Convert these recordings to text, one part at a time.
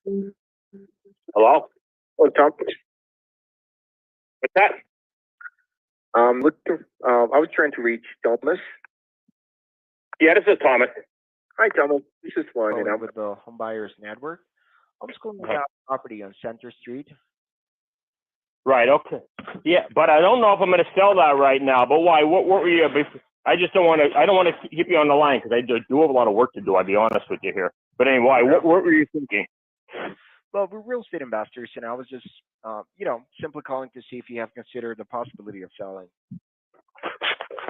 Hello? Oh, Tom. What's that? I was trying to reach Thomas. Yeah, this is Thomas. Hi, Thomas. This is Juan, and Calling I'm with the Home Buyers Network. I'm just calling about property on Center Street. Right, okay. Yeah, but I don't know if I'm going to sell that right now. But why? What were you? I just don't want to. I don't want to keep you on the line because I do have a lot of work to do. I'll be honest with you here. But anyway, what were you thinking? Well, we're real estate investors, and I was just, simply calling to see if you have considered the possibility of selling.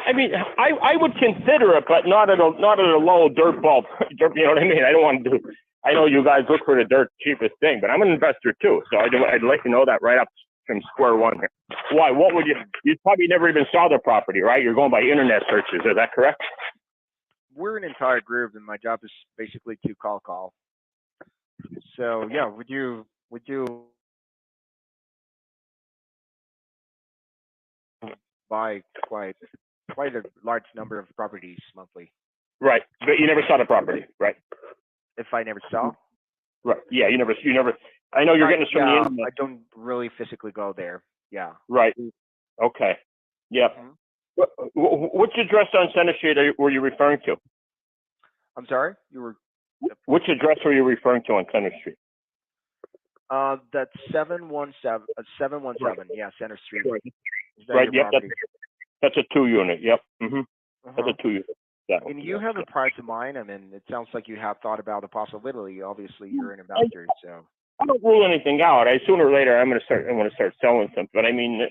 I mean, I would consider it, but not at a low dirt ball. You know what I mean? I don't want to do. I know you guys look for the dirt cheapest thing, but I'm an investor too, so I'd like to know that right up from square one here. Why? What would you? You probably never even saw the property, right? You're going by internet searches. Is that correct? We're an entire group, and my job is basically to call. So yeah, would you buy quite a large number of properties monthly? Right, but you never saw the property, right? If I never saw? Right. Yeah, you never. I know you're getting this from the internet. I don't really physically go there. Yeah. Right. Okay. Yeah. Mm-hmm. Which address on Center Street were you referring to? I'm sorry? You were. Which address were you referring to on Center Street? That's 717. 717. Yeah, Center Street. Right. Yep. That's a 2-unit. Yep. Mm-hmm. That's a 2-unit. Yeah. And you have a price in mind. I mean, it sounds like you have thought about the possibility. Obviously, you're an investor, so. I don't rule anything out. Sooner or later, I'm going to start selling something. But I mean,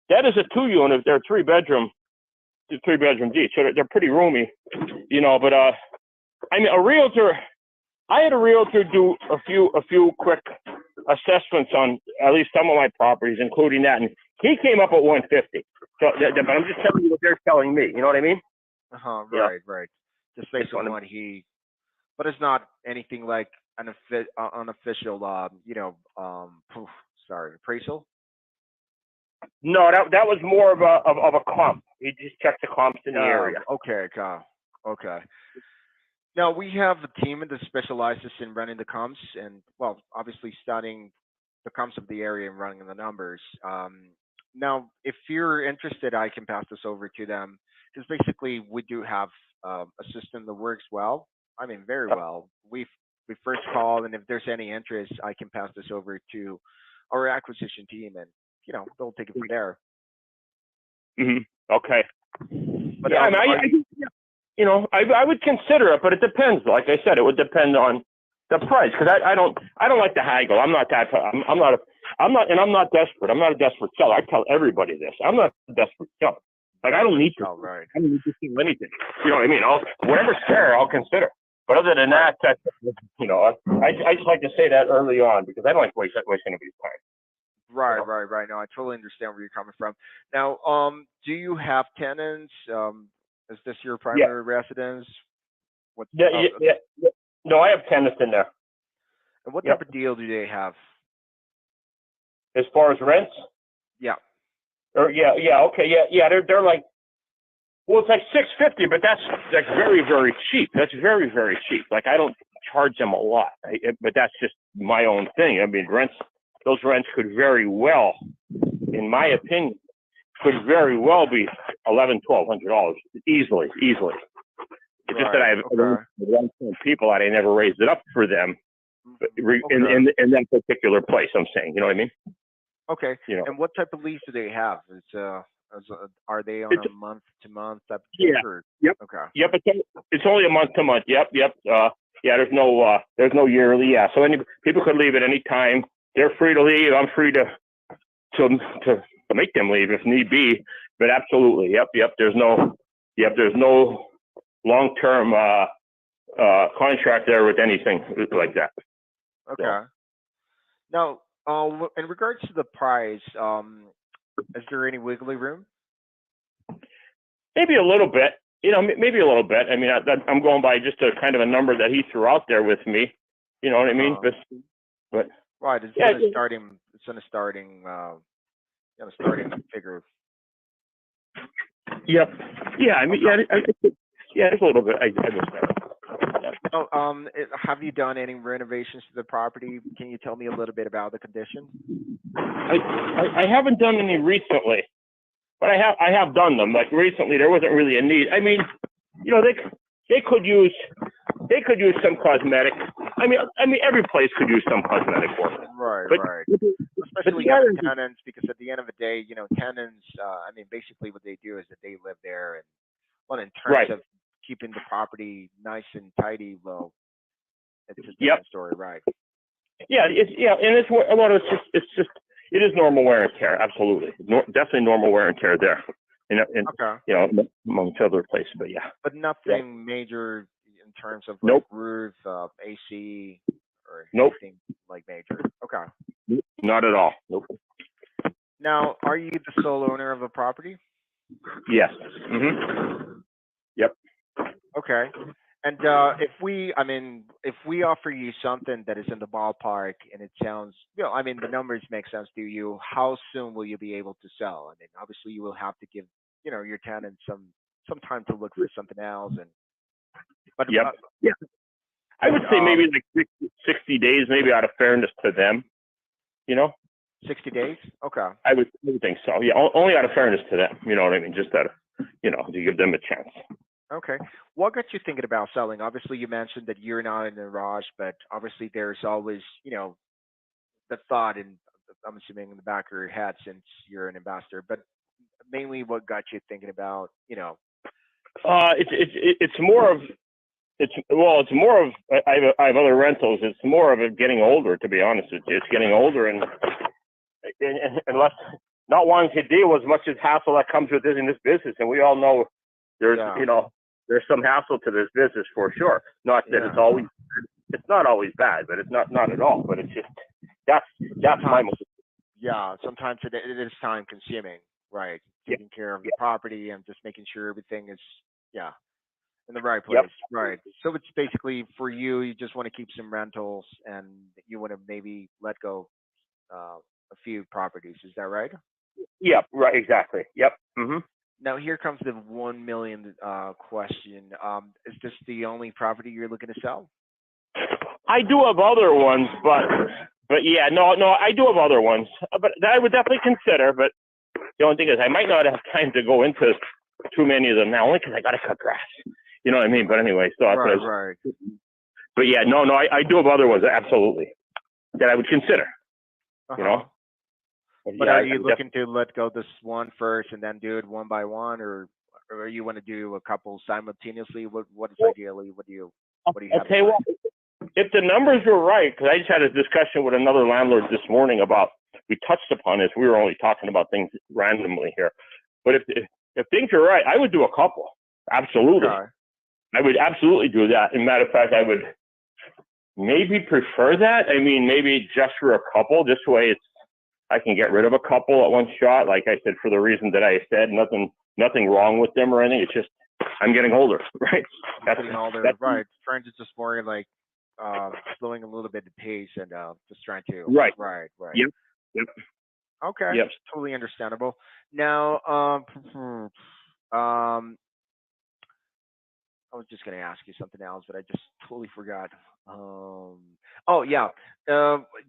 that is a 2-unit. They're 3-bedroom each, so they're pretty roomy, you know. But I mean, I had a realtor do a few quick assessments on at least some of my properties, including that, and he came up at 150. So, but I'm just telling you what they're telling me. You know what I mean? Right. Just based on what he, but it's not anything like an unofficial, appraisal. No, that was more of a comp. He just checked the comps in the area. Okay. Now we have a team that specializes in running the comps and, well, obviously studying the comps of the area and running the numbers. Now, if you're interested, I can pass this over to them because basically we do have a system that works well. I mean, very well. We first call, and if there's any interest, I can pass this over to our acquisition team, and they'll take it from there. Mm-hmm. Okay. But yeah, I would consider it, but it depends. Like I said, it would depend on the price because I don't like to haggle. I'm not desperate. I'm not a desperate seller. I tell everybody this. I'm not a desperate seller. Like I don't need to. Right. I don't need to sell anything. You know what I mean? Whatever's fair, I'll consider. But other than that, I just like to say that early on because I don't like wasting anybody's time. Right. No, I totally understand where you're coming from. Now, do you have tenants? Is this your primary residence? Yeah. No, I have tenants in there. And what type of deal do they have? As far as rents? Yeah. Okay. They're like, well, it's like $650, but that's like very, very cheap. That's very, very cheap. Like I don't charge them a lot, but that's just my own thing. I mean, those rents could very well, in my opinion, be $1,100-$1,200 easily. It's just that I have people that I never raised it up for them in that particular place. I'm saying, you know what I mean? Okay. And what type of lease do they have? Are they on a month-to-month type of thing? Yep. Okay. Yep. It's only a month-to-month. Yep. There's no yearly. Yeah. So people could leave at any time. They're free to leave. I'm free to make them leave if need be. But absolutely. Yep. There's no long-term contract there with anything like that. Okay. So. Now, in regards to the price, is there any wiggly room? Maybe a little bit. Maybe a little bit. I mean, I'm going by just a kind of a number that he threw out there with me. You know what I mean? But right. It's on a starting figure. Yep. Yeah. I mean, it's a little bit. I understand. Now, have you done any renovations to the property? Can you tell me a little bit about the condition? I haven't done any recently, but I have done them. Like recently, there wasn't really a need. I mean, you know, they could use some cosmetic. I mean every place could use some cosmetic work. Right, But, right. but Especially the other, having tenants, because at the end of the day, you know, tenants, I mean, basically what they do is that they live there, and well, in terms right? of keeping the property nice and tidy, well, it's a Yep. different story, right? Yeah, and it's just it is normal wear and tear. Absolutely, definitely normal wear and tear there. Okay. You know, amongst other places, but yeah. But nothing major in terms of like Nope. roof, AC, or Nope. anything like major. Okay. Not at all. Nope. Now, are you the sole owner of a property? Yes. Mm-hmm. Yep. Okay. And if we offer you something that is in the ballpark and it sounds, you know, I mean, the numbers make sense to you, how soon will you be able to sell? I mean, obviously you will have to give, you know, your tenants some time to look for something else. But Yep. Yeah. I would say maybe like 60 days, maybe out of fairness to them. You know. 60 days? Okay. I would think so. Yeah. Only out of fairness to them. You know what I mean? Just out of, you know, to give them a chance. Okay. What got you thinking about selling? Obviously, you mentioned that you're not in a rush, but obviously there's always, you know, the thought, and I'm assuming in the back of your head since you're an investor, but mainly what got you thinking about, you know? It's more of I have other rentals. It's more of it getting older, to be honest with you. It's getting older and less, not wanting to deal with as much as hassle that comes with in this business. And we all know there's, you know, there's some hassle to this business for sure. Not that it's not always bad, but it's not at all. But it's just, that's my most. Yeah, sometimes it is time consuming, right? Taking care of the property and just making sure everything is, in the right place, right? So it's basically for you, you just want to keep some rentals and you want to maybe let go a few properties. Is that right? Yep, right, exactly. Yep. Mm-hmm. Now here comes the 1 million question. Is this the only property you're looking to sell? I do have other ones, but yeah, no, I do have other ones, but that I would definitely consider. But the only thing is, I might not have time to go into too many of them now, only because I got to cut grass. You know what I mean? But anyway, so right. But yeah, no, I do have other ones, absolutely, that I would consider. You know. But are you looking to let go this one first and then do it one by one, or you want to do a couple simultaneously? What is ideally? What do you have? Okay, well, if the numbers were right, because I just had a discussion with another landlord this morning about, we touched upon this. We were only talking about things randomly here, but if things are right, I would do a couple. Absolutely, I would absolutely do that. As a matter of fact, I would maybe prefer that. I mean, maybe just for a couple, this way I can get rid of a couple at one shot. Like I said, for the reason that I said, nothing wrong with them or anything. It's just I'm getting older, right? Getting older, right? Trying to just more like slowing a little bit the pace and just trying to right. Yep. Okay. Yep. Totally understandable. Now, I was just going to ask you something else, but I just totally forgot. Do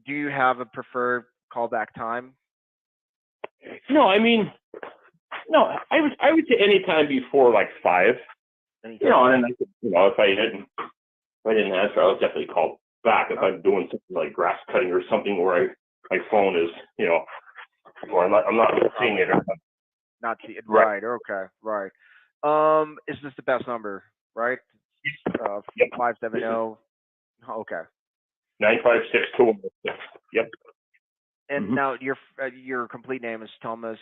you have a preferred callback time? No, I mean, no, I would say any time before like 5. Anytime. You know, and if I didn't answer, I would definitely call back if I'm doing something like grass cutting or something where my phone is, or I'm not seeing it or something. Not see it. Right. Okay. Right. Is this the best number? Right. 570. Okay. 956-216. Yep. And now your complete name is Thomas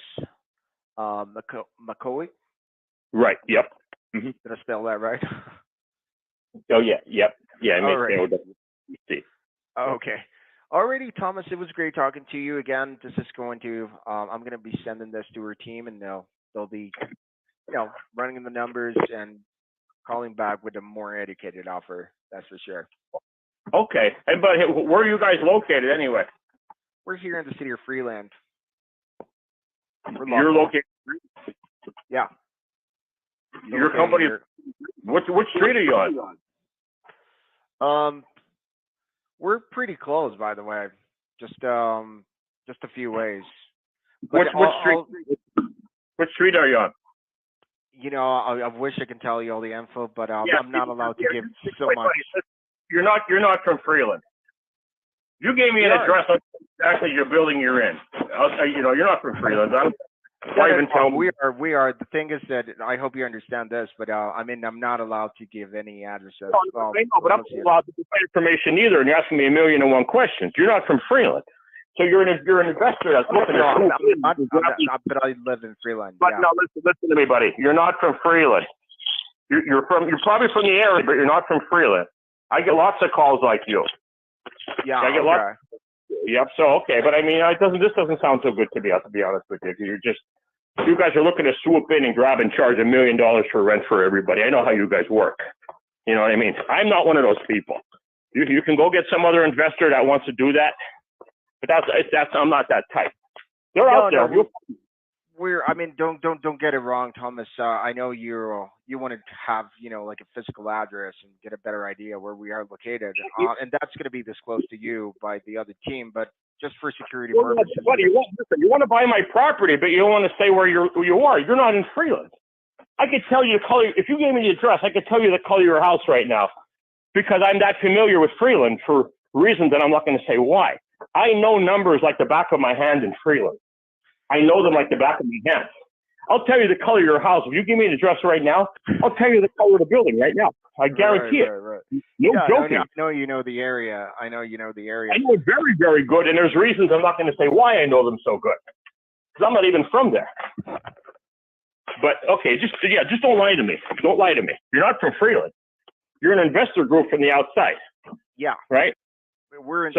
McCoy. Right. Yep. Mm-hmm. Did I spell that right? Oh yeah. Yep. Yeah. All right. See. Okay. Alrighty, Thomas. It was great talking to you again. This is going to. I'm going to be sending this to our team, and they'll be, running the numbers and calling back with a more educated offer. That's for sure. Okay. But where are you guys located anyway? We're here in the city of Freeland. You're located. Yeah. Your company. Which street are you on? We're pretty close, by the way. Just a few ways. Which But I'll, which street are you on? I wish I can tell you all the info, but Yeah, I'm not allowed to give so wait, much. buddy, you're not from Freeland. You gave me an Yeah. address on exactly your building you're in. You're not from Freeland. Why even tell me? We are. The thing is that I hope you understand this, but I'm not allowed to give any addresses. I know, but I'm not allowed to give information either, and you're asking me 1,000,001 questions. You're not from Freeland. So you're an investor that's looking at. But I live in Freeland. But yeah. no, listen to me, buddy. You're not from Freeland. You're probably from the area, but you're not from Freeland. I get lots of calls like you. Yeah. I get lots. Yep. So okay, but I mean, this doesn't sound so good to me. To be honest with you, you guys are looking to swoop in and grab and charge $1 million for rent for everybody. I know how you guys work. You know what I mean? I'm not one of those people. You can go get some other investor that wants to do that, but I'm not that type. They're out there. Don't get it wrong, Thomas. I know you want to have, like a physical address and get a better idea where we are located. And that's going to be disclosed to you by the other team, but just for security purposes. Buddy, you want to buy my property, but you don't want to say where you are. You're not in Freeland. I could tell you the color. If you gave me the address, I could tell you the color of your house right now because I'm that familiar with Freeland for reasons that I'm not going to say why. I know numbers like the back of my hand in Freeland. I know them like the back of my hand. I'll tell you the color of your house. If you give me an address right now, I'll tell you the color of the building right now. I guarantee it. Right. No joking. I know you know the area. I know it very, very good, and there's reasons I'm not going to say why I know them so good. Because I'm not even from there. But, okay, just don't lie to me. Don't lie to me. You're not from Freeland. You're an investor group from the outside. Yeah. Right? We're in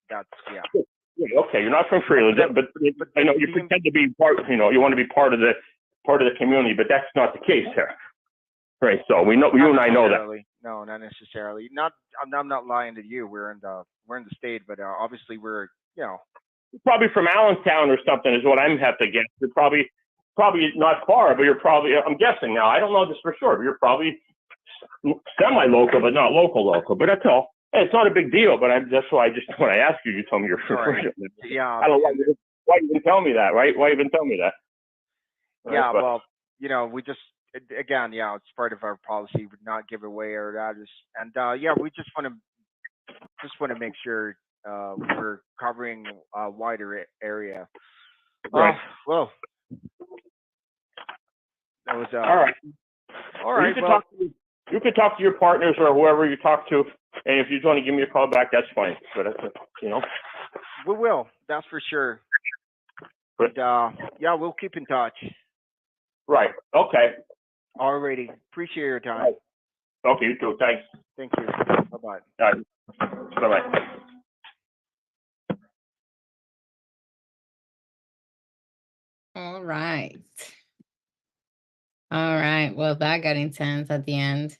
That's, Okay, you're not from Freeland, but I know you pretend to be part. You want to be part of the community, but that's not the case here, right? So we know you and I know that. No, not necessarily. I'm not lying to you. We're in the state, but obviously we're probably from Allentown or something is what I'm have to guess. You're probably not far, but you're probably. I'm guessing now. I don't know this for sure, but you're probably semi-local, but not local. But that's all. Hey, it's not a big deal, but that's why when I asked you, you told me you're from Freeland. Yeah. I don't know why you even tell me that, right? Why even tell me that? Yeah, well, we just again, it's part of our policy. We would not give away our address, and we just want to make sure we're covering a wider area. Right. Well, that was all right. All right. You could talk to your partners or whoever you talk to, and if you want to give me a call back, that's fine. But we will. That's for sure. But we'll keep in touch. Right. Okay. Alrighty. Appreciate your time. Right. Okay. You too. Thanks. Thank you. Bye bye. All right. Bye bye. All right. All right. Well, that got intense at the end.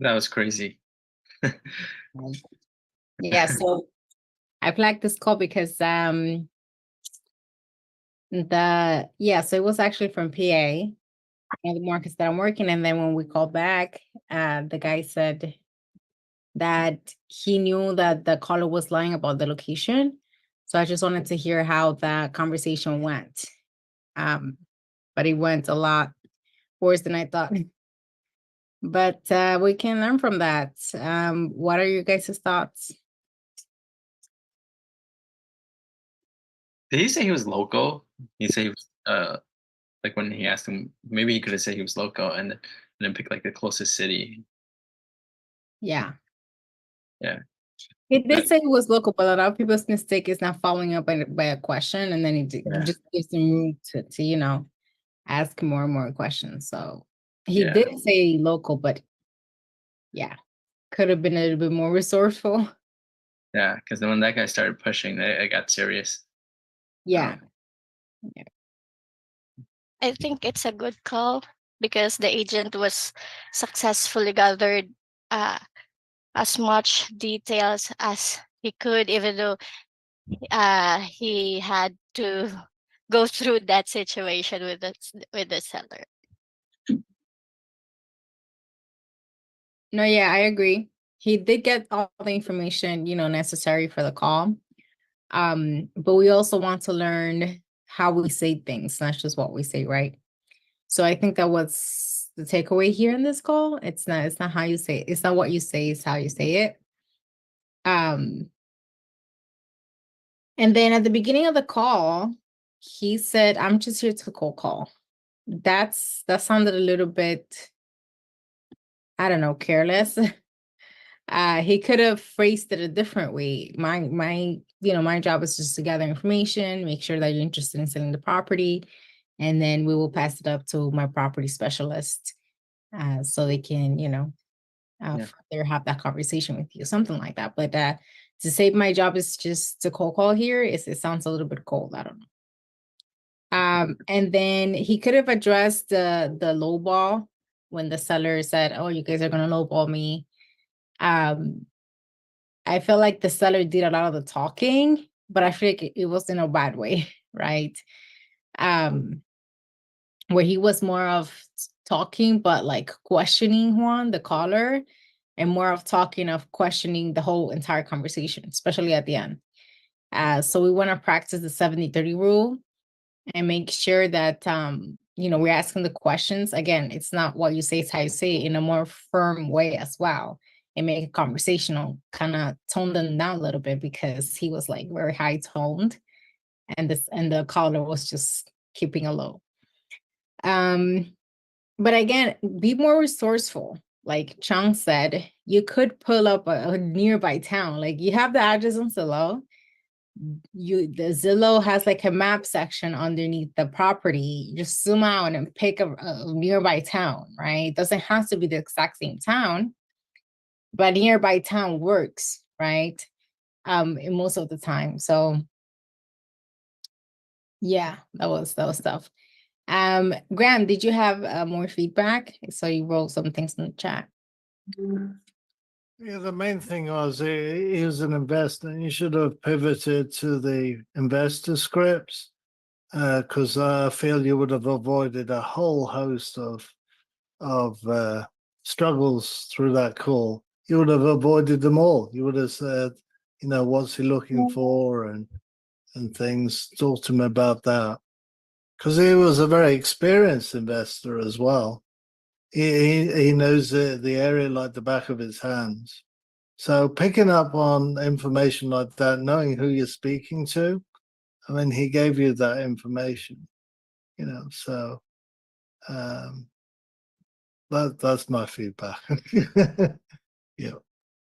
That was crazy. Yeah, so I flagged this call because so it was actually from PA and the markets that I'm working, and then when we called back, the guy said that he knew that the caller was lying about the location. So I just wanted to hear how that conversation went. But it went a lot worse than I thought. But we can learn from that. What are your guys' thoughts? Did he say he was local? He said he was, like when he asked him, maybe he could have said he was local and then pick like the closest city. Yeah. Yeah. He did say it was local, but a lot of people's mistake is not following up by a question, and then he just gives them room to ask more and more questions. So he did say local, but could have been a little bit more resourceful. Yeah, because then when that guy started pushing, it got serious. Yeah. I think it's a good call because the agent was successfully gathered as much details as he could, even though he had to go through that situation with the seller. No, yeah, I agree. He did get all the information, necessary for the call. But we also want to learn how we say things, not just what we say, right? So I think that was the takeaway here in this call. It's not how you say it. It's not what you say, it's how you say it. And then at the beginning of the call, he said, I'm just here to cold call. That sounded a little bit, I don't know, careless. He could have phrased it a different way. My job is just to gather information, make sure that you're interested in selling the property, and then we will pass it up to my property specialist, so they can, further have that conversation with you, something like that. But to say my job is just to cold call here, it sounds a little bit cold. I don't know. And then he could have addressed the low ball when the seller said, "Oh, you guys are gonna lowball me." I feel like the seller did a lot of the talking, but I feel like it was in a bad way, right? Where he was more of talking, but like questioning Juan, the caller, and more of talking of questioning the whole entire conversation, especially at the end. So we want to practice the 70-30 rule and make sure that, we're asking the questions. Again, it's not what you say, it's how you say it, in a more firm way as well, and make it conversational, kind of tone them down a little bit, because he was like very high toned, and the caller was just keeping a low. But again, be more resourceful. Like Chang said, you could pull up a nearby town. Like, you have the address on Zillow. The Zillow has like a map section underneath the property. You just zoom out and pick a nearby town, right? It doesn't have to be the exact same town, but nearby town works, right? In most of the time. So yeah, that was tough. Graham, did you have more feedback? So you wrote some things in the chat. Yeah, the main thing was he was an investor, and you should have pivoted to the investor scripts, because I feel you would have avoided a whole host of struggles through that call. You would have avoided them all. You would have said, what's he looking for, and things. Talk to him about that, because he was a very experienced investor as well. He knows the area like the back of his hands. So picking up on information like that, knowing who you're speaking to, I mean, he gave you that information, so that's my feedback. Yeah.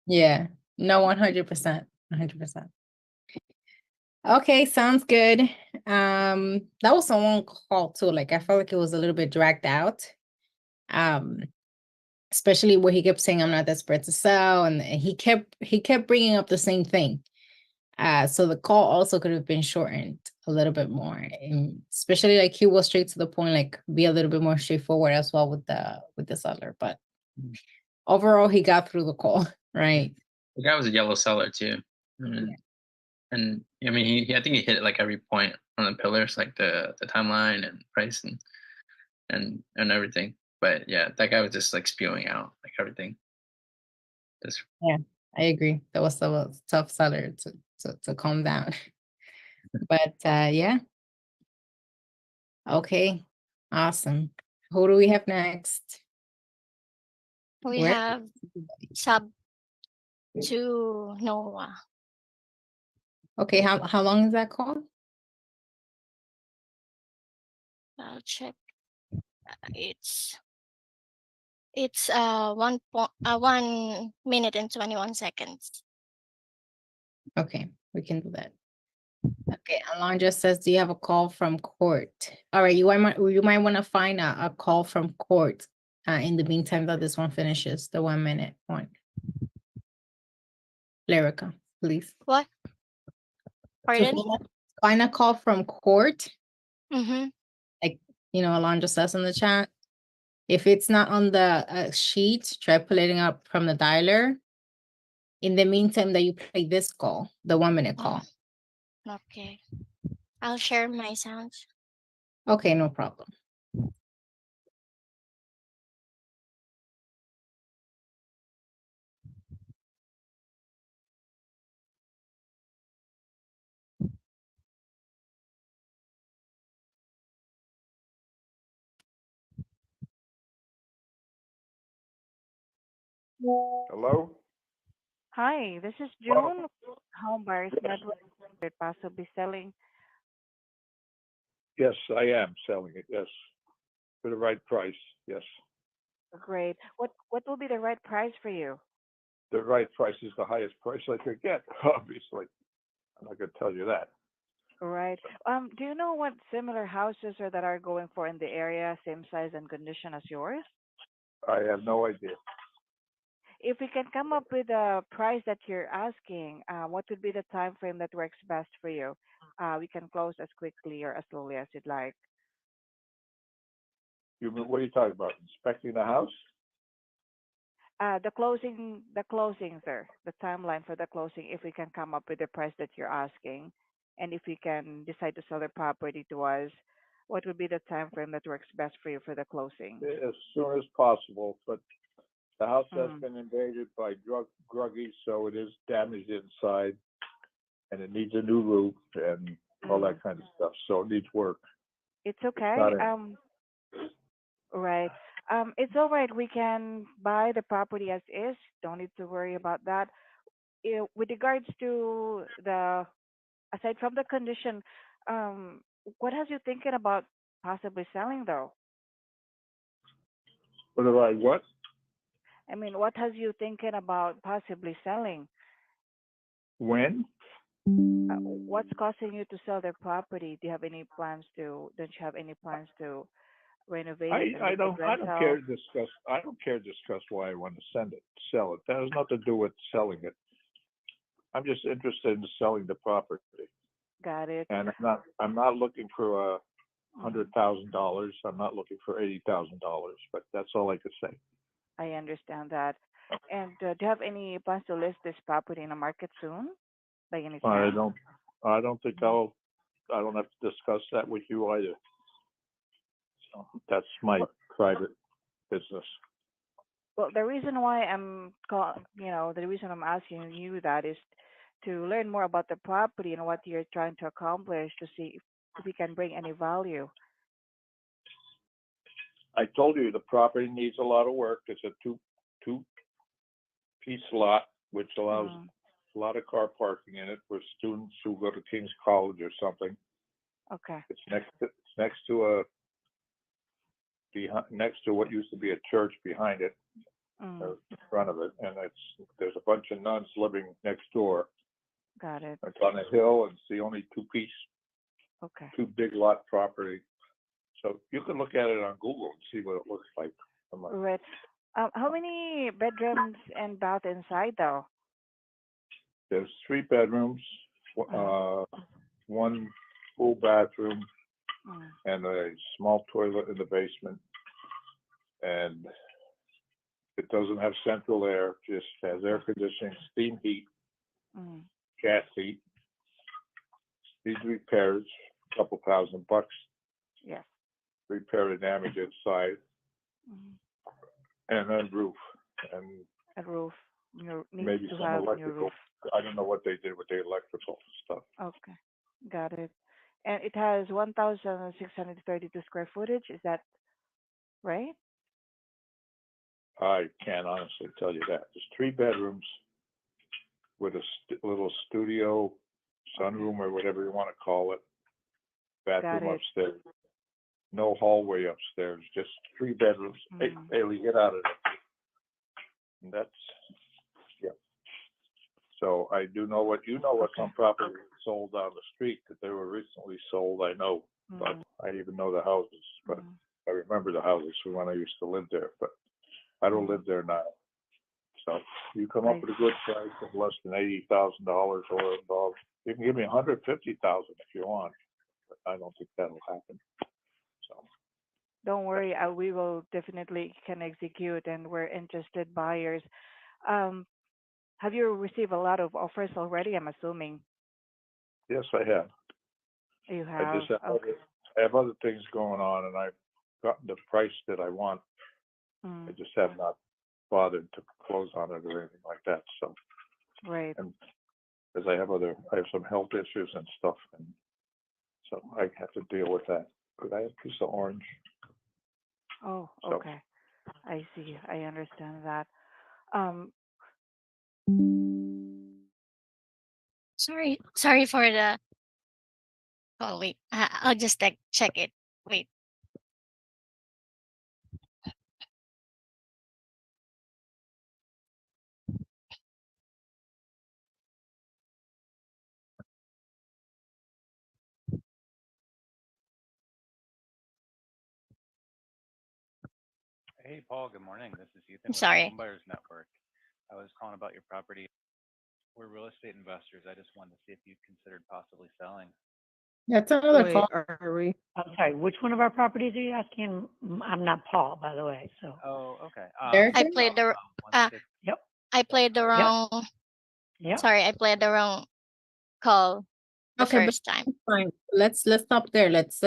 Yeah, no, 100%, 100%. Okay, sounds good. That was a long call too. Like, I felt like it was a little bit dragged out. Especially where he kept saying, "I'm not desperate to sell," and he kept bringing up the same thing. So the call also could have been shortened a little bit more, and especially like he was straight to the point, like be a little bit more straightforward as well with the seller. But overall, he got through the call, right? The guy was a yellow seller too. And I mean, I think he hit like every point on the pillars, like the timeline and price and everything. But yeah, that guy was just like spewing out like everything. Yeah, I agree. That was a tough seller to calm down. But yeah. Okay, awesome. Who do we have next? We Where? have sub to Noah. Okay, how long is that call? I'll check. It's 1 minute and 21 seconds. Okay, we can do that. Okay, Alondra says, "Do you have a call from court?" All right, you might want to find a call from court in the meantime that this one finishes, the 1 minute one. Lyrica, please. What? Pardon? Find a call from court. Mm-hmm. Like, Alondra says in the chat. If it's not on the sheet, try pulling up from the dialer. In the meantime that you play this call, the 1 minute call. Okay. I'll share my sounds. Okay, no problem. Hello? Hi, this is June, Home Buyers Network, possibly selling. Yes, I am selling it, yes. For the right price, yes. Great. What will be the right price for you? The right price is the highest price I could get, obviously. I'm not gonna tell you that. Right. Do you know what similar houses are that are going for in the area, same size and condition as yours? I have no idea. If we can come up with a price that you're asking, what would be the time frame that works best for you? We can close as quickly or as slowly as you'd like. What are you talking about? Inspecting the house? The closing, sir, the timeline for the closing, if we can come up with the price that you're asking, and if we can decide to sell the property to us, what would be the time frame that works best for you for the closing? As soon as possible, but the house has Mm. been invaded by gruggies, so it is damaged inside, and it needs a new roof and all that kind of stuff, so it needs work. It's It's okay. not in, Right. It's all right. We can buy the property as is. Don't need to worry about that. With regards to the, aside from the condition, what has you thinking about possibly selling though? what? I mean, what has you thinking about possibly selling? When? What's causing you to sell the property? Do you have any plans to, don't you have any plans to renovate it and I make it don't care rental? to discuss, I don't care to discuss why I want to sell it. That has nothing to do with selling it. I'm just interested in selling the property. Got it. And I'm not looking for Mm, $100,000. I'm not looking for $80,000, but that's all I could say. I understand that. And do you have any plans to list this property in the market soon, by any I chance? don't, I don't think I don't have to discuss that with you either. So that's my Well, private business. well, the reason why the reason I'm asking you that is to learn more about the property and what you're trying to accomplish to see if we can bring any value. I told you the property needs a lot of work. It's a two piece lot, which allows Mm, a lot of car parking in it for students who go to King's College or something. okay. It's next to what used to be a church behind it, Mm, or in front of it, and there's a bunch of nuns living next door. got it. It's on a hill, and it's the only Okay. two big lot property. So you can look at it on Google and see what it looks like. I'm like, Right. How many bedrooms and bath inside though? there's 3 bedrooms, Mm, one full bathroom, mm, and a small toilet in the basement. And it doesn't have central air, just has air conditioning, steam heat, mm, gas heat. Needs repairs, a couple $1,000, yes. repair the damage inside, Mm. and then roof, and A roof. Needs maybe to some have new electrical. roof. I don't know what they did with the electrical stuff. Okay. Got it. And it has 1,632 square footage. Is that right? I can't honestly tell you that. There's 3 bedrooms with a little studio, sunroom, or whatever you want to call it, Got bathroom it. upstairs. No hallway upstairs, just 3 bedrooms. Hey, Mm. Haley, get out of there. And that's, yeah. So I do know what, you know what Okay. some properties sold down the street, that they were recently sold, I know. But Mm. I even know the houses, but Mm. I remember the houses from when I used to live there, but I don't Mm. live there now. So you come I up with a see. good price of less than $80,000 or above. You can give me 150,000 if you want, but I don't think that'll happen. So Don't worry. We will definitely can execute, and we're interested buyers. Um, have you received a lot of offers already? I'm assuming yes, I have. you I have. just have Okay. I have other things going on, and I've gotten the price that I want. I Mm. just have not bothered to close on it or anything like that. So, Right. and as I have some health issues and stuff, and so I have to deal with that. Could I have a piece of orange? Oh, So okay. I see. I understand that. Um, Sorry for the call. Wait, I'll just check it. Wait. Hey, Paul, good morning. This is Ethan I'm with the sorry. Homebuyers Network. I was calling about your property. We're real estate investors. I just wanted to see if you considered possibly selling. That's another Wait, call. are we? I'm sorry, which one of our properties are you asking? I'm not Paul, by the way, so. Oh, okay. Erica? I played the uh, Yep, I played the wrong. yep. Sorry, I played the wrong call the Okay, but first time. fine. Let's stop there. Let's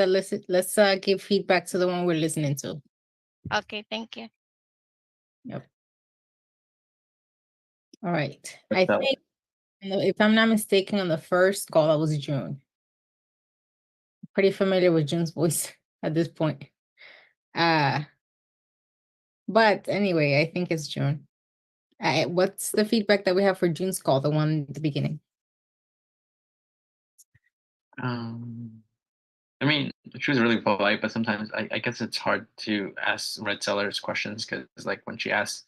give feedback to the one we're listening to. Okay, thank you. All right. What's I that? think, if I'm not mistaken, on the first call, that was June. Pretty familiar with June's voice at this point. But anyway, I think it's June. What's the feedback that we have for June's call, the one at the beginning? I mean, she was really polite, but sometimes I guess it's hard to ask red sellers questions because, like, when she asked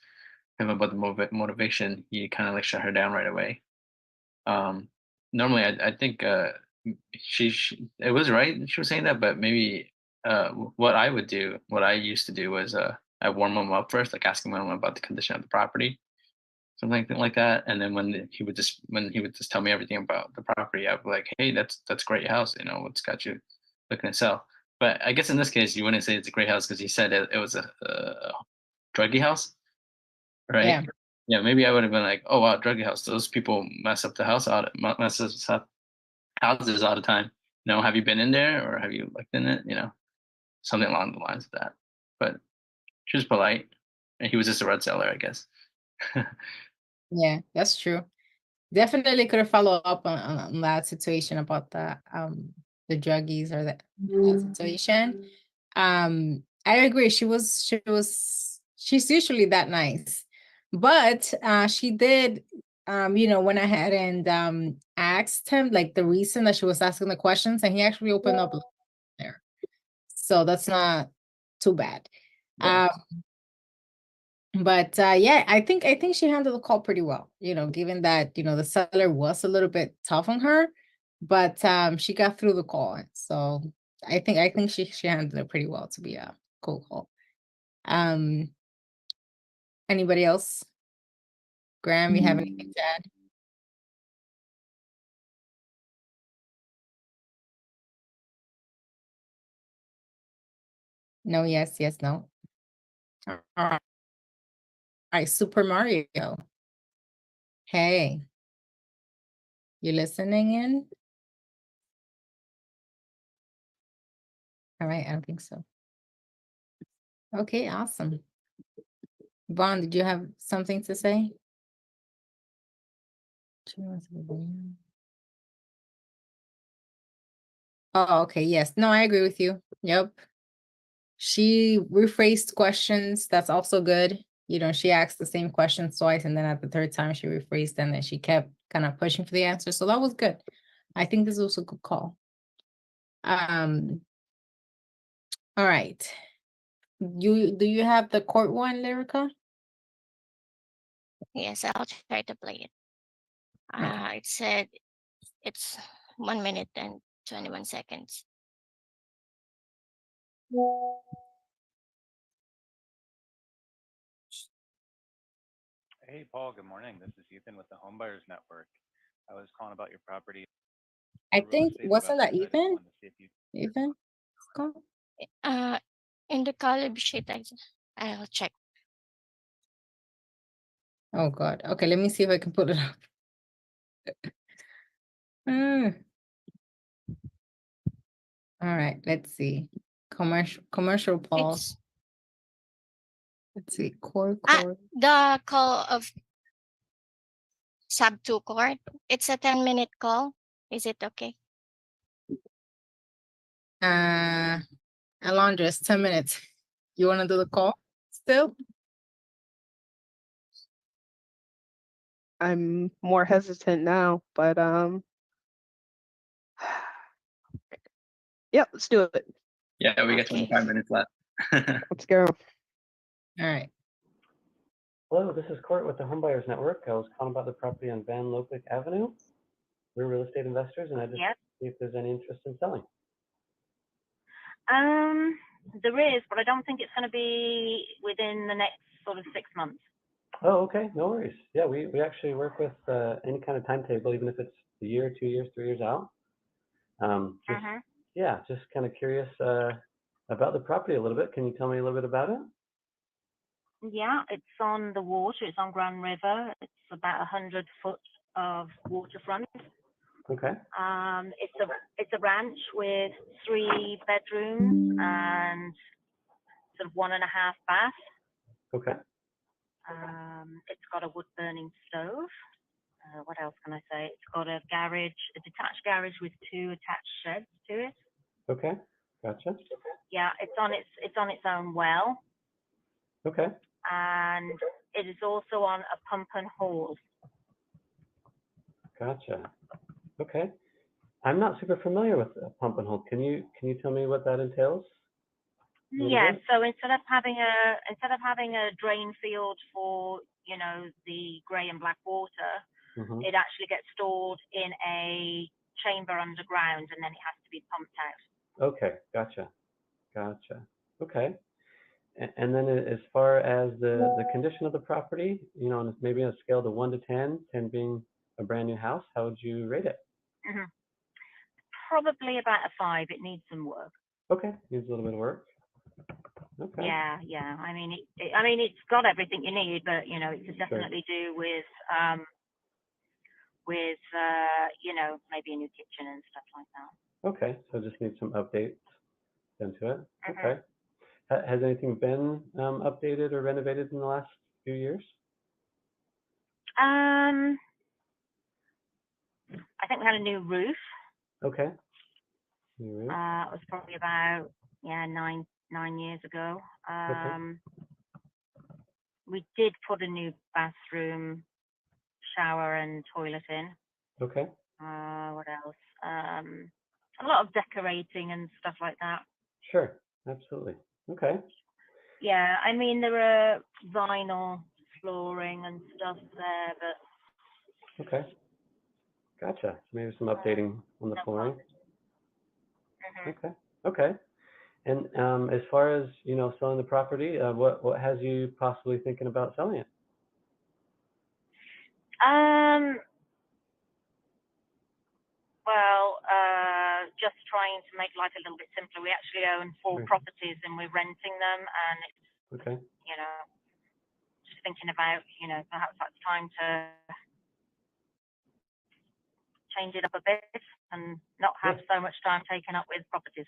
him about the motivation, he kind of like shut her down right away. Normally, I think she it was right she was saying that, but maybe what I would do, what I used to do was I warm him up first, like asking him about the condition of the property, something like that, and then when he would just tell me everything about the property, I'd be like, hey, that's a great house, you know, what's got you looking to sell? But I guess in this case, you wouldn't say it's a great house because he said it was a druggy house, right? Yeah. Yeah, maybe I would have been like, oh wow, druggy house. Those people mess up the house messes up houses all the time. You know, have you been in there or have you looked in it? You know, something along the lines of that. But she was polite, and he was just a red seller, I guess. Yeah, that's true. Definitely could have followed up on that situation about the druggies or that situation. I agree. She's usually that nice. But she did went ahead and asked him like the reason that she was asking the questions, and he actually opened up there. So that's not too bad. Yeah. But yeah, I think she handled the call pretty well, given that, the seller was a little bit tough on her, but she got through the call. So I think she handled it pretty well to be a cool call. Anybody else? Graham, you have anything to add? No, yes, no. All right, Super Mario. Hey, you listening in? All right, I don't think so. Okay, awesome. Vaughn, did you have something to say? Oh, okay, yes. No, I agree with you. Yep. She rephrased questions. That's also good. She asked the same question twice, and then at the third time she rephrased them, and she kept kind of pushing for the answer. So that was good. I think this was a good call. All right. Do you have the court one, Lyrica? Yes, I'll try to play it. It said it's 1 minute and 21 seconds. Hey, Paul, good morning. This is Ethan with the Homebuyers Network. I was calling about your property. I We're real think, estate wasn't that investors. I just Ethan? wanted to see if you Ethan? In the college sheet, I'll check. Oh God. Okay, let me see if I can put it up. All right, let's see. Commercial pause. Let's see. Core. The call of sub 2 court. It's a 10-minute call. Is it okay? Alondra, 10 minutes. You want to do the call still? I'm more hesitant now, but yeah, let's do it. Yeah, we got Okay. 25 minutes left. Let's go. All right. Hello, this is Court with the Homebuyers Network. I was calling about the property on Van Lopic Avenue. We're real estate investors, and I just see if there's any interest in selling. There is, but I don't think it's going to be within the next sort of 6 months. Oh, okay, no worries. Yeah, we actually work with any kind of timetable, even if it's a year, 2 years, 3 years out. Yeah, just kind of curious about the property a little bit. Can you tell me a little bit about it? Yeah, it's on the water. It's on Grand River. It's about 100 foot of waterfront. Okay. It's a ranch with 3 bedrooms and sort of 1.5 baths. Okay. It's got a wood burning stove. What else can I say? It's got a garage, a detached garage with 2 attached sheds to it. Okay. Gotcha. Yeah, it's on its own well. Okay. And it is also on a pump and haul. Gotcha. Okay. I'm not super familiar with pump and hold. Can you tell me what that entails? Yeah. So instead of having a drain field for the grey and black water, it actually gets stored in a chamber underground, and then it has to be pumped out. Okay. Gotcha. Okay. And then as far as the condition of the property, on maybe on a scale of 1 to 10, 10 being a brand new house, how would you rate it? Probably about a 5. It needs some work. Okay, needs a little bit of work. Okay. Yeah. I mean, it's got everything you need, but it could definitely do with maybe a new kitchen and stuff like that. Okay, so just need some updates into it. Okay. Has anything been updated or renovated in the last few years? I think we had a new roof. Okay. New roof. It was probably about 9 years ago. We did put a new bathroom, shower, and toilet in. Okay. What else? A lot of decorating and stuff like that. Sure, absolutely. Okay. Yeah, I mean there are vinyl flooring and stuff there, but. Okay. Gotcha. Maybe some updating on the flooring. Okay. And as far as selling the property, what has you possibly thinking about selling it? Well, just trying to make life a little bit simpler. We actually own 4 properties and we're renting them, and it's just thinking about perhaps that's time to change it up a bit and not have so much time taken up with properties.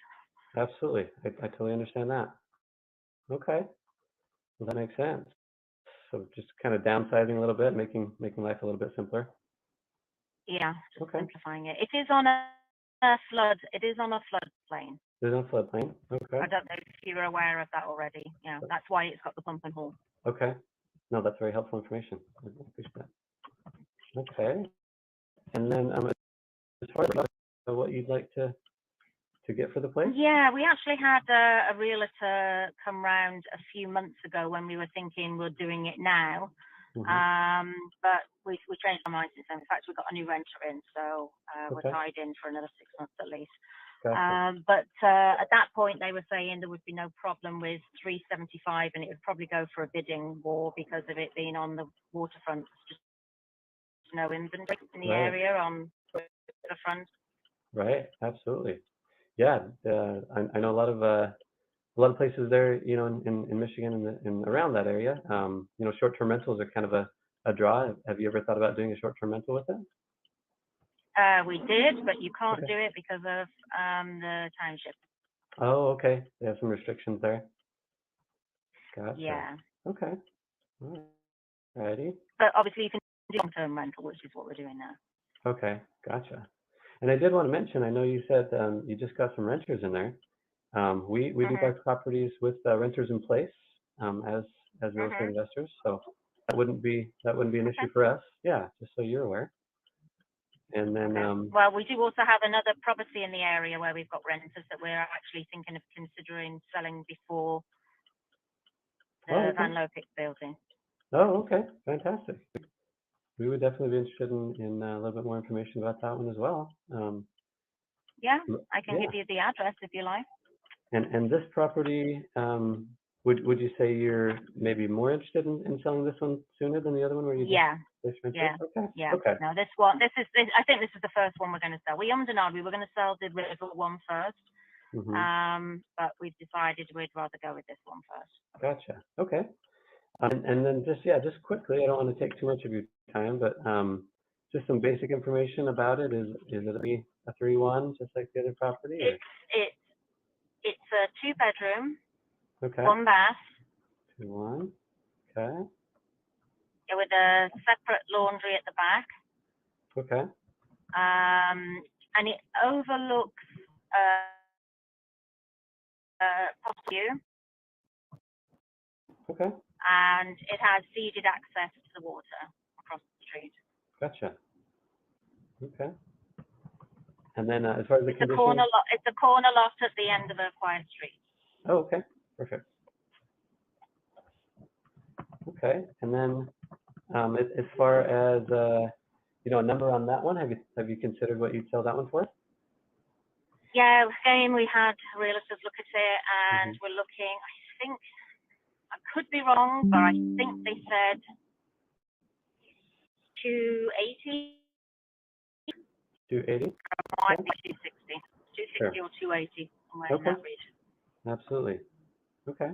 Absolutely. I totally understand that. Okay. Well, that makes sense. So just kind of downsizing a little bit, making life a little bit simpler. Yeah, simplifying it. It is on a flood. It is on a floodplain. There's no floodplain. Okay. I don't know if you were aware of that already. Yeah, that's why it's got the pump and haul. Okay. No, that's very helpful information. I appreciate that. Okay. And then as far as what you'd like to get for the place? Yeah, we actually had a realtor come round a few months ago when we were thinking we're doing it now. But we changed our minds since then. In fact, we got a new renter in, so we're tied in for another 6 months at least. Gotcha. But at that point, they were saying there would be no problem with 375, and it would probably go for a bidding war because of it being on the waterfront. There's just no inventory in the area on the front. Right. Absolutely. Yeah. I know a lot of places there, in Michigan and around that area. Short-term rentals are kind of a draw. Have you ever thought about doing a short-term rental with it? We did, but you can't do it because of the township. Oh, okay. They have some restrictions there. Gotcha. Yeah. Okay. Alrighty. But obviously you can do long-term rental, which is what we're doing now. Okay. Gotcha. And I did want to mention, I know you said you just got some renters in there. We do buy properties with renters in place as real estate investors. So that wouldn't be an issue for us. Yeah, just so you're aware. And then, well, we do also have another property in the area where we've got renters that we're actually thinking of considering selling before the Van Lopik building. oh, okay, fantastic. We would definitely be interested in a little bit more information about that one as well. Yeah, I can give you the address if you like. And this property, would you say you're maybe more interested in selling this one sooner than the other one where you just mentioned? Yeah. Okay. Yeah. Okay. No, this, I think this is the first one we're going to sell. We ummed and ahed. We were going to sell the river one first, but we decided we'd rather go with this one first. Gotcha. Okay. And then just quickly, I don't want to take too much of your time, but just some basic information about it. Is it a 3-1 just like the other property? Or? It's a 2-bedroom, Okay. 1 bath. 2-1. Okay. With a separate laundry at the back. Okay. And it overlooks view. Okay. And it has deeded access to the water across the street. Gotcha. Okay. And then as far as the condition, it's a corner lot at the end of a quiet street. Oh, okay. Perfect. Okay. And then as far as a number on that one, have you considered what you'd sell that one for? Yeah, again, we had realtors look at it, and we're looking. I think I could be wrong, but I think they said 280. 280. Might be 260. 260 or 280, somewhere in that region. Absolutely. Okay.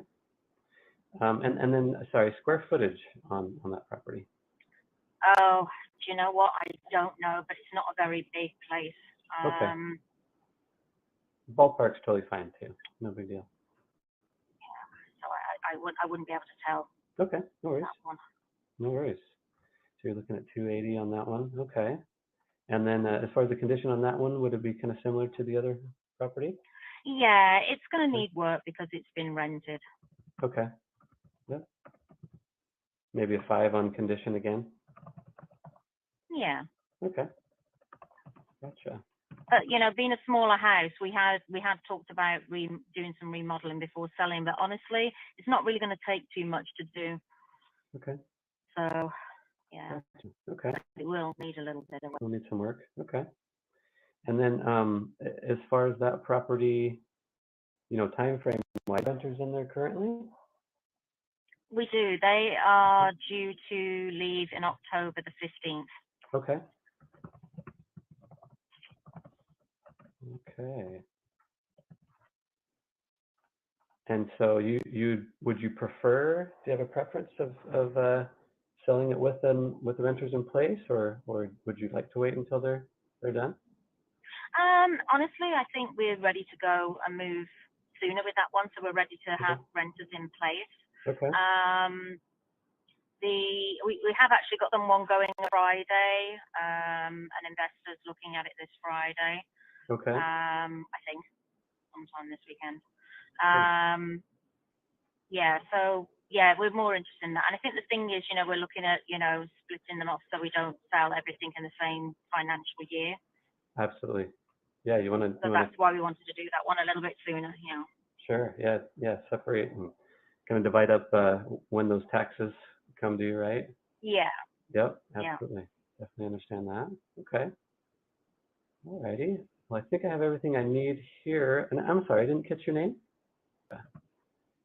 And then sorry, square footage on that property. Oh, do you know what? I don't know, but it's not a very big place. Okay. Ballpark's totally fine too. No big deal. Yeah. So I wouldn't be able to tell. Okay. No worries. That one. No worries. So you're looking at 280 on that one. Okay. And then as far as the condition on that one, would it be kind of similar to the other property? Yeah, it's going to need work because it's been rented. Okay. Yep. Maybe a 5 on condition again. Yeah. Okay. Gotcha. But being a smaller house, we had talked about doing some remodeling before selling, but honestly, it's not really going to take too much to do. Okay. So, yeah. Gotcha. Okay. It will need a little bit of work. We'll need some work. Okay. And then as far as that property, time frame, why renters in there currently? We do. They are due to leave in October the 15th. Okay. Okay. And so would you prefer? Do you have a preference of selling it with the renters in place, or would you like to wait until they're done? Honestly, I think we're ready to go and move sooner with that one, so we're ready to have renters in place. Okay. We have actually got them one going on Friday, and investors looking at it this Friday. Okay. I think sometime this weekend. Yeah, so yeah, we're more interested in that. And I think the thing is, we're looking at, splitting them off so we don't sell everything in the same financial year. Absolutely. Yeah, you want to. So that's why we wanted to do that one a little bit sooner. Yeah. Sure. Yeah. Separate and kind of divide up when those taxes come due, right? Yeah. Yep. Absolutely. Yeah. Definitely understand that. Okay. All righty. Well, I think I have everything I need here. And I'm sorry, I didn't catch your name.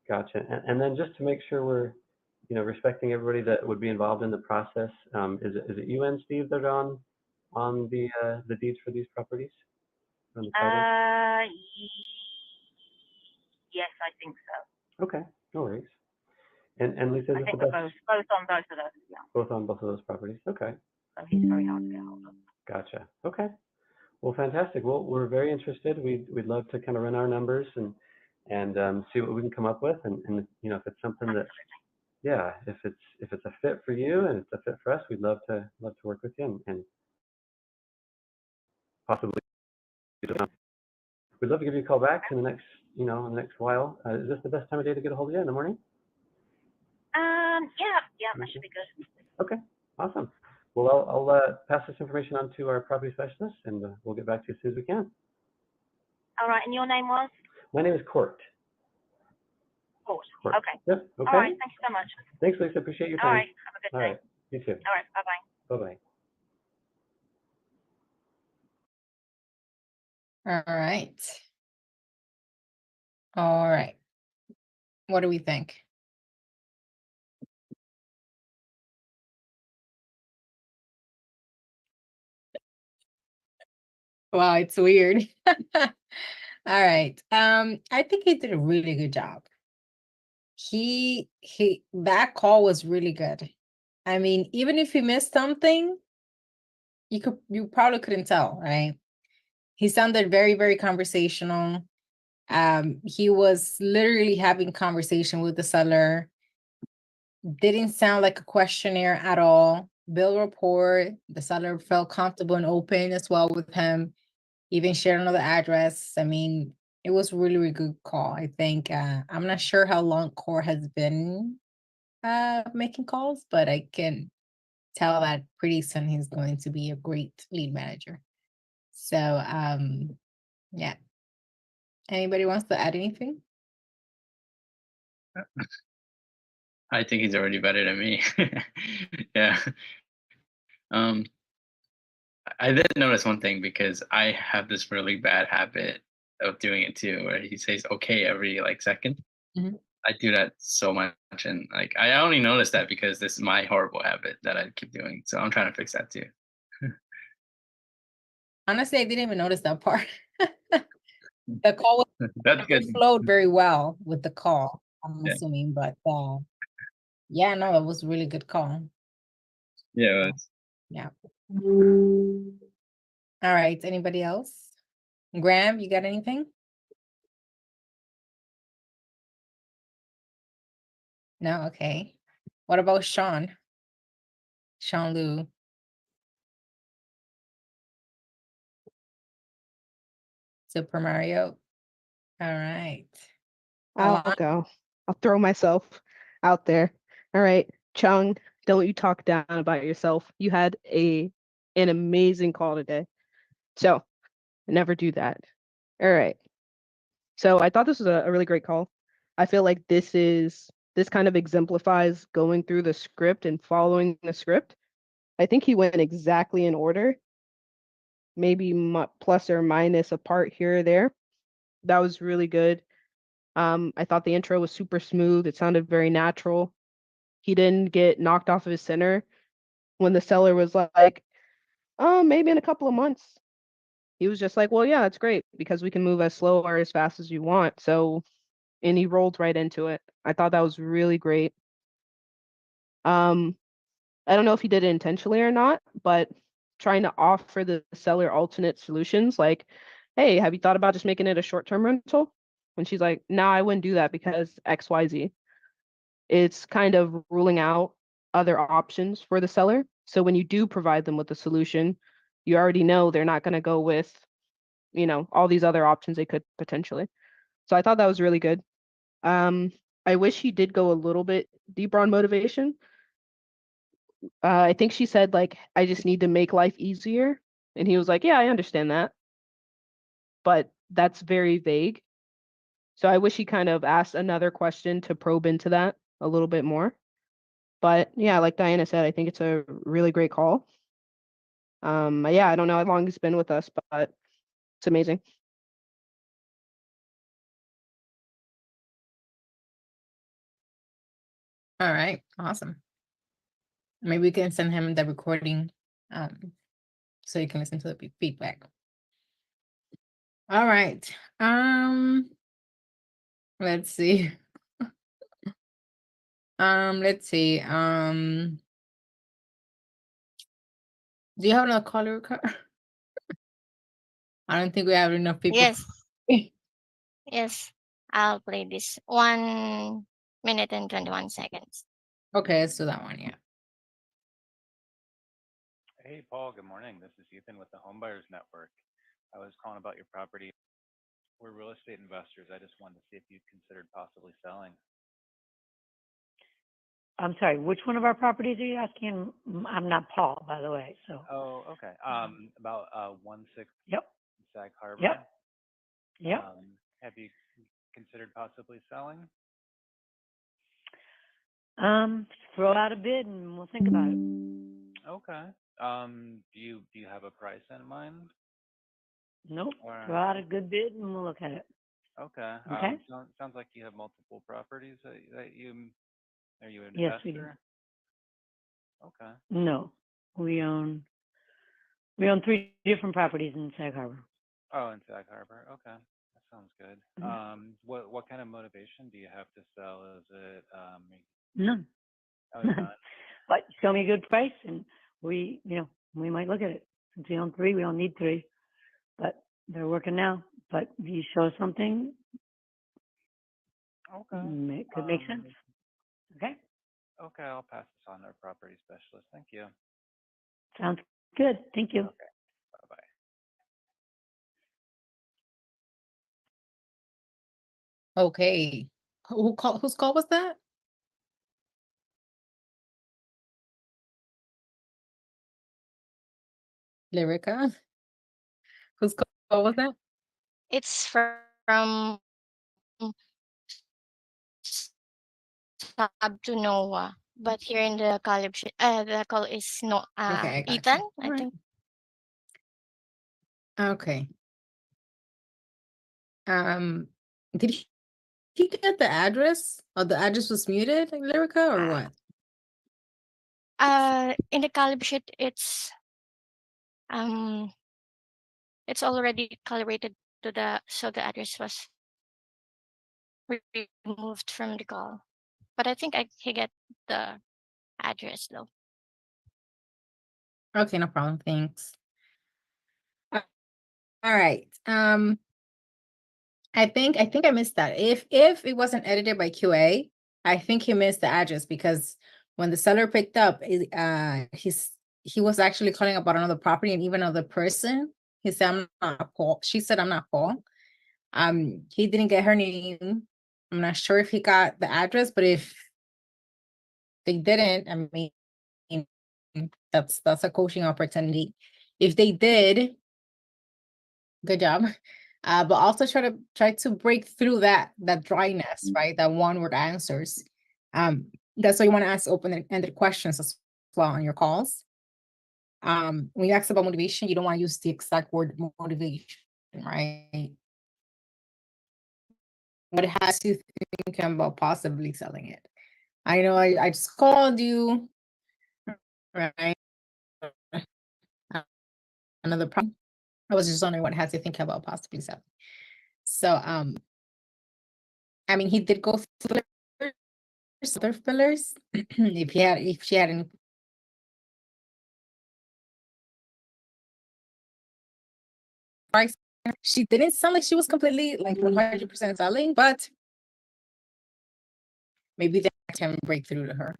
Gotcha. And then just to make sure we're, respecting everybody that would be involved in the process, is it you and Steve that are on the deeds for these properties? On the title? Yes, I think so. Okay, no worries. And Lisa, I think we're both on both of those. Yeah. Both on both of those properties. Okay. So he's very hard to get hold of. Gotcha. Okay. Well, fantastic. Well, we're very interested. We'd love to kind of run our numbers and see what we can come up with. And if it's something that, yeah, if it's a fit for you and it's a fit for us, we'd love to work with you and possibly. We'd love to give you a call back in the next while. Is this the best time of day to get a hold of you in the morning? Yeah, that should be good. Okay, awesome. Well, I'll pass this information on to our property specialist, and we'll get back to you as soon as we can. All right, and your name was? My name is Court. Court. Court. Okay. Yep. Okay. All right, thank you so much. Thanks, Lisa. Appreciate your time. All right, have a good day. All right. You too. All right, bye-bye. Bye-bye. All right. All right. What do we think? Wow, it's weird. All right. I think he did a really good job. That call was really good. I mean, even if he missed something, you probably couldn't tell, right? He sounded very, very conversational. He was literally having conversation with the seller. Didn't sound like a questionnaire at all. Bill report, the seller felt comfortable and open as well with him, even shared another address. I mean, it was really, really good call. I think I'm not sure how long Core has been making calls, but I can tell that pretty soon he's going to be a great lead manager. So yeah. Anybody wants to add anything? I think he's already better than me. Yeah. I did notice one thing because I have this really bad habit of doing it too, where he says okay every like second. Mhm. I do that so much, and like I only noticed that because this is my horrible habit that I keep doing. So I'm trying to fix that too. Honestly, I didn't even notice that part. The call That's good. flowed very well with the call, I'm Yeah. assuming, but yeah, no, it was a really good call. Yeah. It was. Yeah. All right. Anybody else? Graham, you got anything? No? Okay. What about Sean? Sean Liu. Super Mario. All right. I'll Alon? go. I'll throw myself out there. All right, Chung, don't you talk down about yourself. You had an amazing call today. So never do that. All right. So I thought this was a really great call. I feel like this kind of exemplifies going through the script and following the script. I think he went exactly in order, maybe plus or minus a part here or there. That was really good. I thought the intro was super smooth. It sounded very natural. He didn't get knocked off of his center when the seller was like, oh, maybe in a couple of months. He was just like, well, yeah, that's great because we can move as slow or as fast as you want. So, and he rolled right into it. I thought that was really great. I don't know if he did it intentionally or not, but trying to offer the seller alternate solutions like, hey, have you thought about just making it a short-term rental? When she's like, no, I wouldn't do that because XYZ. It's kind of ruling out other options for the seller. So when you do provide them with a solution, you already know they're not going to go with, all these other options they could potentially. So I thought that was really good. I wish he did go a little bit deeper on motivation. I think she said like, I just need to make life easier. And he was like, yeah, I understand that. But that's very vague. So I wish he kind of asked another question to probe into that a little bit more. But yeah, like Diana said, I think it's a really great call. Yeah, I don't know how long he's been with us, but it's amazing. All right. Awesome. Maybe we can send him the recording so you can listen to the feedback. All right. Let's see. Let's see. Do you have another caller card? I don't think we have enough people. Yes. Yes. I'll play this 1 minute and 21 seconds. Okay, let's do that one. Yeah. Hey, Paul, good morning. This is Ethan with the Homebuyers Network. I was calling about your property. We're real estate investors. I just wanted to see if you'd considered possibly selling. I'm sorry, which one of our properties are you asking? I'm not Paul, by the way, so. Oh, okay. About 1/6 Yep, Sag Harbor. yep, yep. Have you considered possibly selling? Throw out a bid and we'll think about it. Okay. Do you have a price in mind? Nope, Or throw out a good bid and we'll look at it. okay. Okay. Sounds like you have multiple properties that you are you an Yes, we do. investor? Okay. No, we own 3 different properties in Sag Harbor. Oh, in Sag Harbor. Okay. That sounds good. Mhm. What kind of motivation do you have to sell? Is it None. oh, none? But show me a good price and we might look at it. Since we own 3, we don't need 3, but they're working now. But if you show us something, Okay. it could make sense. Okay, Okay, I'll pass this on to our property specialist. Thank you. sounds good. Thank you. Okay. Bye-bye. Okay. Whose call was that? Lyrica? Whose call was that? It's from Sab to Noah, but here in the the call is no Okay, I got Ethan, you. I All right. think. Okay. Did he get the address? Or the address was muted, Lyrica, or what? In the calib sheet, it's already calibrated to so the address was removed from the call. But I think he get the address though. Okay, no problem. Thanks. All right. I think I missed that. If it wasn't edited by QA, I think he missed the address because when the seller picked up, he was actually calling about another property and even another person. He said, "I'm not Paul." She said, "I'm not Paul." He didn't get her name. I'm not sure if he got the address, but if they didn't, I mean, that's a coaching opportunity. If they did, good job. But also try to break through that dryness, right? That one word answers. That's why you want to ask open-ended questions as well on your calls. When you ask about motivation, you don't want to use the exact word motivation, right? What has you thinking about possibly selling it? I know I just called you, right? Another problem. I was just wondering what has you thinking about possibly selling. So, I mean, he did go through other fillers. If she had any price, she didn't sound like she was completely like 100% selling, but maybe that can break through to her.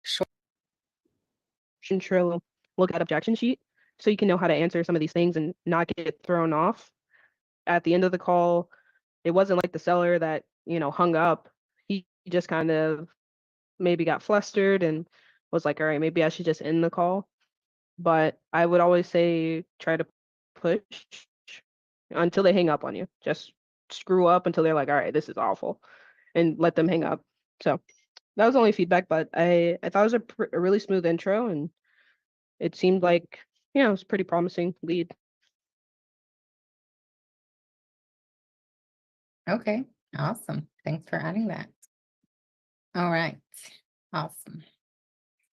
Sure. Trill, look at objection sheet so you can know how to answer some of these things and not get thrown off. At the end of the call, it wasn't like the seller that, hung up. He just kind of maybe got flustered and was like, all right, maybe I should just end the call. But I would always say try to push until they hang up on you. Just screw up until they're like, all right, this is awful, and let them hang up. So that was only feedback, but I thought it was a really smooth intro, and it seemed like, it was a pretty promising lead. Okay, awesome. Thanks for adding that. All right, awesome.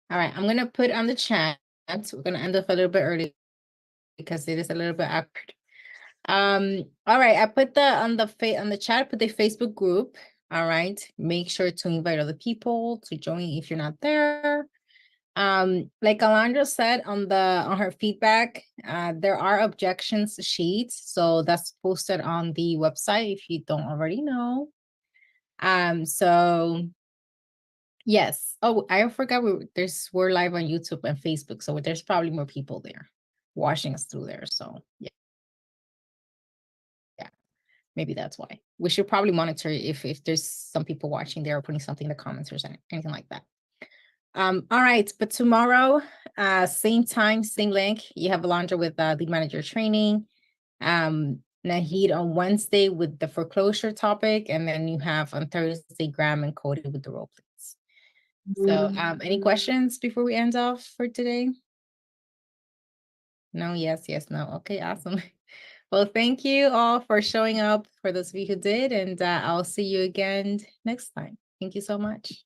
All right, I'm gonna put on the chat. We're gonna end up a little bit early because it is a little bit awkward. All right, I put on the chat, put the Facebook group. All right, make sure to invite other people to join if you're not there. Like Alondra said on her feedback, there are objections sheets, so that's posted on the website if you don't already know. So yes. Oh, I forgot we're live on YouTube and Facebook, so there's probably more people there watching us through there. So yeah. Maybe that's why. We should probably monitor if there's some people watching there or putting something in the comments or anything like that. All right, but tomorrow, same time, same link. You have Alondra with lead manager training. Nahid on Wednesday with the foreclosure topic, and then you have on Thursday Graham and Cody with the role plays. So, any questions before we end off for today? No, yes, no. Okay, awesome. Well, thank you all for showing up, for those of you who did, and I'll see you again next time. Thank you so much.